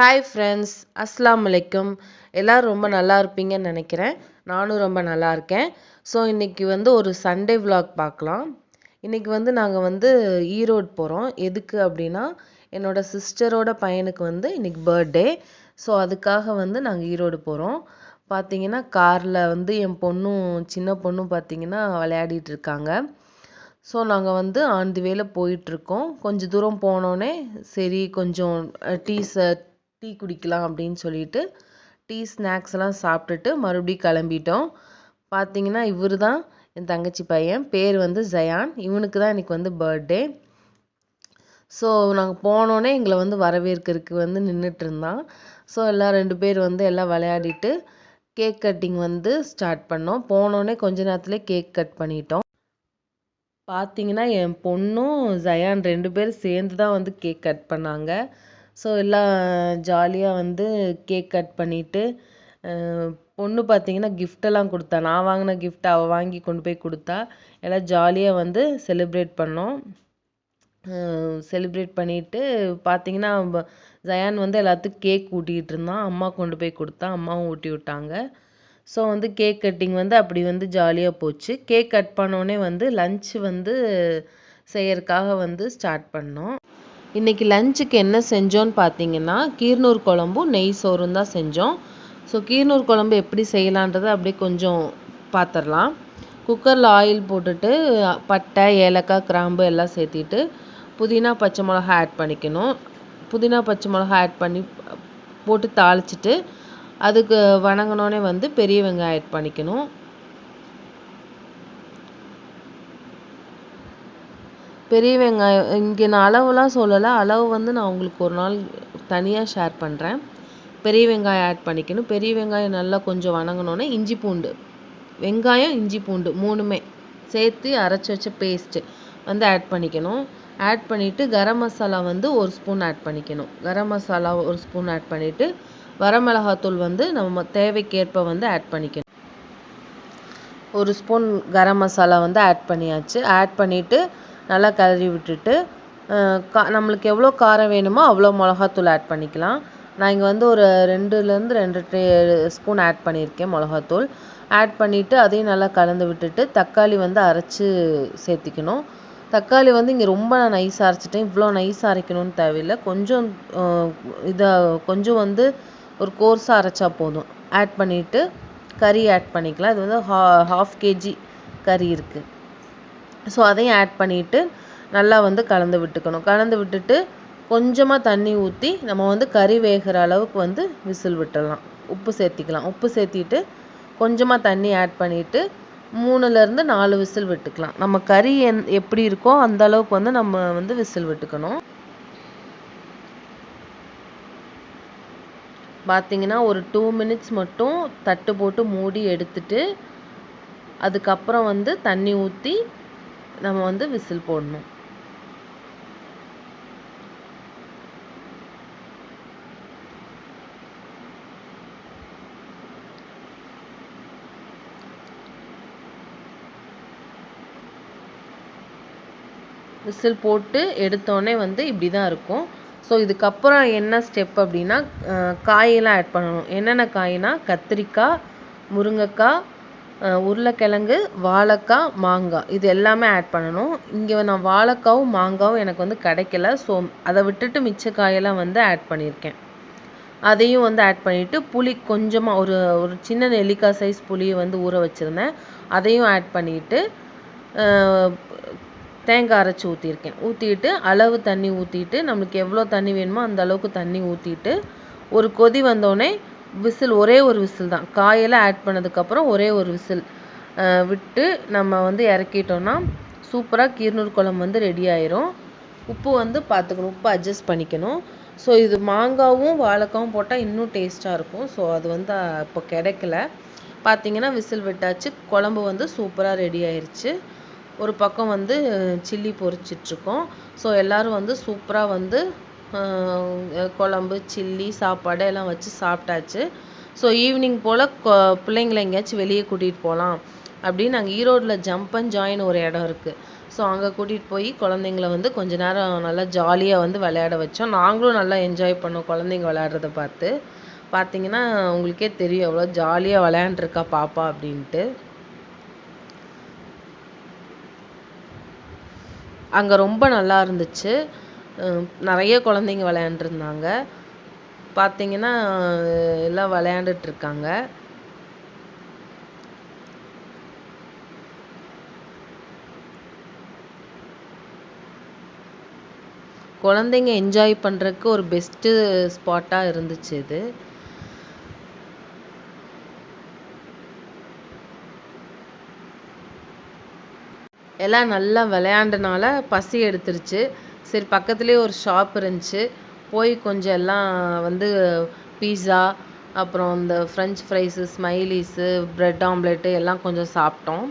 Hi friends, அஸ்ஸலாமு அலைக்கும். எல்லோரும் ரொம்ப நல்லா இருப்பீங்கன்னு நினைக்கிறேன். நானும் ரொம்ப நல்லா இருக்கேன். ஸோ இன்றைக்கி ஒரு சண்டே vlog பார்க்கலாம். இன்றைக்கி நாங்கள் ஈரோடு போகிறோம். எதுக்கு அப்படின்னா, என்னோடய சிஸ்டரோட பையனுக்கு இன்றைக்கி பர்த்டே. ஸோ அதுக்காக நாங்கள் ஈரோடு போகிறோம். பார்த்தீங்கன்னா காரில் என் பொண்ணும் சின்ன பொண்ணும் பார்த்தீங்கன்னா விளையாடிட்டு இருக்காங்க. ஸோ நாங்கள் ஆன் தி வேல போயிட்டுருக்கோம். கொஞ்சம் தூரம் போனோடனே சரி கொஞ்சம் டீ குடிக்கலாம் அப்படின்னு சொல்லிட்டு டீ ஸ்நாக்ஸ் எல்லாம் சாப்பிட்டுட்டு மறுபடியும் கிளம்பிட்டோம். பார்த்தீங்கன்னா இவர் தான் என் தங்கச்சி பையன், பேர் ஜயான். இவனுக்கு தான் இன்னைக்கு பர்த்டே. ஸோ நாங்கள் போனோடனே எங்களை வரவேற்கிறதுக்கு நின்றுட்டு இருந்தான். ஸோ எல்லாம் 2 பேர் எல்லாம் விளையாடிட்டு கேக் கட்டிங் ஸ்டார்ட் பண்ணோம். போனோடனே கொஞ்ச நேரத்துலேயே கேக் கட் பண்ணிட்டோம். பார்த்தீங்கன்னா என் பொண்ணும் ஜயான் 2 பேரும் சேர்ந்து தான் கேக் கட் பண்ணாங்க. ஸோ எல்லாம் ஜாலியாக கேக் கட் பண்ணிவிட்டு பொண்ணு பார்த்தீங்கன்னா கிஃப்டெல்லாம் கொடுத்தா. நான் வாங்கின கிஃப்ட் அவள் வாங்கி கொண்டு போய் கொடுத்தா. எல்லாம் ஜாலியாக செலிப்ரேட் பண்ணோம். செலிப்ரேட் பண்ணிவிட்டு பார்த்தீங்கன்னா ஜயான் எல்லாத்துக்கும் கேக் ஊட்டிகிட்டு இருந்தான். அம்மா கொண்டு போய் கொடுத்தா, அம்மாவும் ஊட்டி விட்டாங்க. ஸோ கேக் கட்டிங் அப்படி ஜாலியாக போச்சு. கேக் கட் பண்ணோடனே லன்ச் செய்யறதுக்காக ஸ்டார்ட் பண்ணோம். இன்றைக்கி லஞ்சுக்கு என்ன செஞ்சோன்னு பார்த்தீங்கன்னா கீர்னூர் குழம்பும் நெய் சோறும் தான் செஞ்சோம். ஸோ கீர்னூர் குழம்பு எப்படி செய்யலான்றதை அப்படியே கொஞ்சம் பார்த்துடலாம். குக்கரில் ஆயில் போட்டுட்டு பட்டை, ஏலக்காய், கிராம்பு எல்லாம் சேர்த்திட்டு புதினா பச்சை மிளகா ஆட் பண்ணிக்கணும். புதினா பச்சை மிளகா ஆட் பண்ணி போட்டு தாளிச்சிட்டு அதுக்கு வணங்கினோடனே பெரிய வெங்காயம் ஆட் பண்ணிக்கணும். பெரிய வெங்காயம் இங்கே நான் அளவுலாம் சொல்லலை. அளவு நான் உங்களுக்கு ஒரு நாள் தனியாக ஷேர் பண்ணுறேன். பெரிய வெங்காயம் ஆட் பண்ணிக்கணும். பெரிய வெங்காயம் நல்லா கொஞ்சம் வணங்கினோன்னே இஞ்சி பூண்டு, வெங்காயம் இஞ்சி பூண்டு 3மே சேர்த்து அரைச்சி வச்ச பேஸ்ட்டு ஆட் பண்ணிக்கணும். ஆட் பண்ணிவிட்டு கரம் மசாலா 1 ஸ்பூன் ஆட் பண்ணிக்கணும். கரம் மசாலா 1 ஸ்பூன் ஆட் பண்ணிவிட்டு வரமிளகாத்தூள் நம்ம தேவைக்கேற்ப ஆட் பண்ணிக்கணும். 1 ஸ்பூன் கரம் மசாலா ஆட் பண்ணியாச்சு. ஆட் பண்ணிவிட்டு நல்லா கிளறி விட்டுட்டு நம்மளுக்கு எவ்வளோ காரம் வேணுமோ அவ்வளோ மிளகாத்தூள் ஆட் பண்ணிக்கலாம். நான் இங்கே ஒரு 2லேருந்து 2 ஸ்பூன் ஆட் பண்ணியிருக்கேன் மிளகாத்தூள். ஆட் பண்ணிவிட்டு அதையும் நல்லா கலந்து விட்டுட்டு தக்காளி அரைச்சி சேர்த்திக்கணும். தக்காளி இங்கே ரொம்ப நான் நைஸாக அரைச்சிட்டேன். இவ்வளோ நைஸாக அரைக்கணும்னு தேவையில்லை. கொஞ்சம் கொஞ்சம் ஒரு கோர்ஸாக அரைச்சா போதும். ஆட் பண்ணிவிட்டு கறி ஆட் பண்ணிக்கலாம். இது 1/2 kg கறி இருக்குது. ஸோ அதையும் ஆட் பண்ணிவிட்டு நல்லா கலந்து விட்டுக்கணும். கலந்து விட்டுட்டு கொஞ்சமாக தண்ணி ஊற்றி நம்ம கறி வேகிற அளவுக்கு விசில் விட்டுடலாம். உப்பு சேர்த்திக்கலாம். உப்பு சேர்த்திட்டு கொஞ்சமாக தண்ணி ஆட் பண்ணிவிட்டு 3லேருந்து 4 விசில் விட்டுக்கலாம். நம்ம கறி எப்படி இருக்கோ அந்த அளவுக்கு நம்ம விசில் விட்டுக்கணும். பார்த்தீங்கன்னா ஒரு 2 மினிட்ஸ் மட்டும் தட்டு போட்டு மூடி எடுத்துட்டு அதுக்கப்புறம் தண்ணி ஊற்றி நம்ம விசில் போடணும். விசில் போட்டு எடுத்தோடனே இப்படி தான் இருக்கும். ஸோ இதுக்கப்புறம் என்ன ஸ்டெப் அப்படின்னா காயெல்லாம் ஆட் பண்ணணும். என்னென்ன காய்னா கத்திரிக்காய், முருங்கைக்காய், உருளைக்கிழங்கு, வாழைக்காய், மாங்காய் இது எல்லாமே ஆட் பண்ணணும். இங்கே நான் வாழைக்காவும் மாங்காவும் எனக்கு கிடைக்கல. ஸோ அதை விட்டுட்டு மிச்ச காயெல்லாம் ஆட் பண்ணியிருக்கேன். அதையும் ஆட் பண்ணிவிட்டு புளி கொஞ்சமாக ஒரு சின்ன நெல்லிக்காய் சைஸ் புளியை ஊற வச்சுருந்தேன். அதையும் ஆட் பண்ணிவிட்டு தேங்காய் அரைச்சி ஊற்றிருக்கேன். ஊற்றிட்டு அளவு தண்ணி ஊற்றிட்டு நம்மளுக்கு எவ்வளோ தண்ணி வேணுமோ அந்த அளவுக்கு தண்ணி ஊற்றிட்டு ஒரு கொதி வந்தோடனே விசில், ஒரே ஒரு விசில் தான். காயெல்லாம் ஆட் பண்ணதுக்கப்புறம் ஒரே ஒரு விசில் விட்டு நம்ம இறக்கிட்டோன்னா சூப்பராக கீர்னூர் குழம்பு ரெடி ஆயிரும். உப்பு பார்த்துக்கணும். உப்பு அட்ஜஸ்ட் பண்ணிக்கணும். ஸோ இது மாங்காவும் வாழைக்காவும் போட்டால் இன்னும் டேஸ்ட்டாக இருக்கும். ஸோ அது இப்போ கிடைக்கல. பார்த்தீங்கன்னா விசில் விட்டாச்சு. குழம்பு சூப்பராக ரெடி ஆயிடுச்சு. ஒரு பக்கம் சில்லி பொரிச்சிட்ருக்கோம். ஸோ எல்லோரும் சூப்பராக குழம்பு, சில்லி, சாப்பாடு எல்லாம் வச்சு சாப்பிட்டாச்சு. ஸோ ஈவினிங் போல் பிள்ளைங்களை எங்கேயாச்சும் வெளியே கூட்டிகிட்டு போகலாம் அப்படின்னு நாங்கள் ஈரோடில் ஜம்ப் அண்ட் ஜாயின் ஒரு இடம் இருக்குது. ஸோ அங்கே கூட்டிகிட்டு போய் குழந்தைங்கள வந்து கொஞ்ச நேரம் நல்லா ஜாலியாக வந்து விளையாட வச்சோம். நாங்களும் நல்லா என்ஜாய் பண்ணோம் குழந்தைங்க விளையாடுறத பார்த்து. பார்த்தீங்கன்னா உங்களுக்கே தெரியும் எவ்வளோ ஜாலியாக விளையாண்டுருக்கா பாப்பா அப்படின்ட்டு. அங்கே ரொம்ப நல்லா இருந்துச்சு. நிறைய குழந்தைங்க விளையாண்டுருந்தாங்க. பார்த்தீங்கன்னா எல்லாம் விளையாண்டுட்டு இருக்காங்க. குழந்தைங்க என்ஜாய் பண்ணுறதுக்கு ஒரு பெஸ்ட்டு ஸ்பாட்டாக இருந்துச்சு இது. எல்லாம் நல்லா விளையாண்டனால பசி எடுத்துருச்சு. சரி பக்கத்துலேயே ஒரு ஷாப் இருந்துச்சு. போய் கொஞ்சம் எல்லாம் வந்து பீஸா, அப்புறம் இந்த ஃப்ரெஞ்ச் ஃப்ரைஸு, ஸ்மைலீஸு, ப்ரெட் ஆம்லெட்டு எல்லாம் கொஞ்சம் சாப்பிட்டோம்.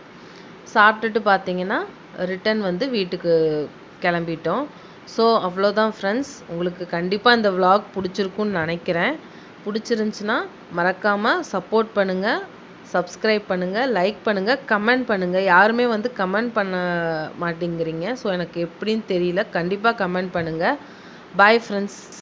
சாப்பிட்டுட்டு பார்த்தீங்கன்னா ரிட்டன் வந்து வீட்டுக்கு கிளம்பிட்டோம். ஸோ அவ்வளோதான் ஃப்ரெண்ட்ஸ். உங்களுக்கு கண்டிப்பாக இந்த விலாக் பிடிச்சிருக்குன்னு நினைக்கிறேன். பிடிச்சிருந்துச்சின்னா மறக்காமல் சப்போர்ட் பண்ணுங்கள், சப்ஸ்கிரைப் பண்ணுங்கள், லைக் பண்ணுங்கள், கமெண்ட் பண்ணுங்கள். யாருமே வந்து கமெண்ட் பண்ண மாட்டேங்கிறீங்க. ஸோ எனக்கு எப்படின்னு தெரியல. கண்டிப்பாக கமெண்ட் பண்ணுங்கள். Bye friends.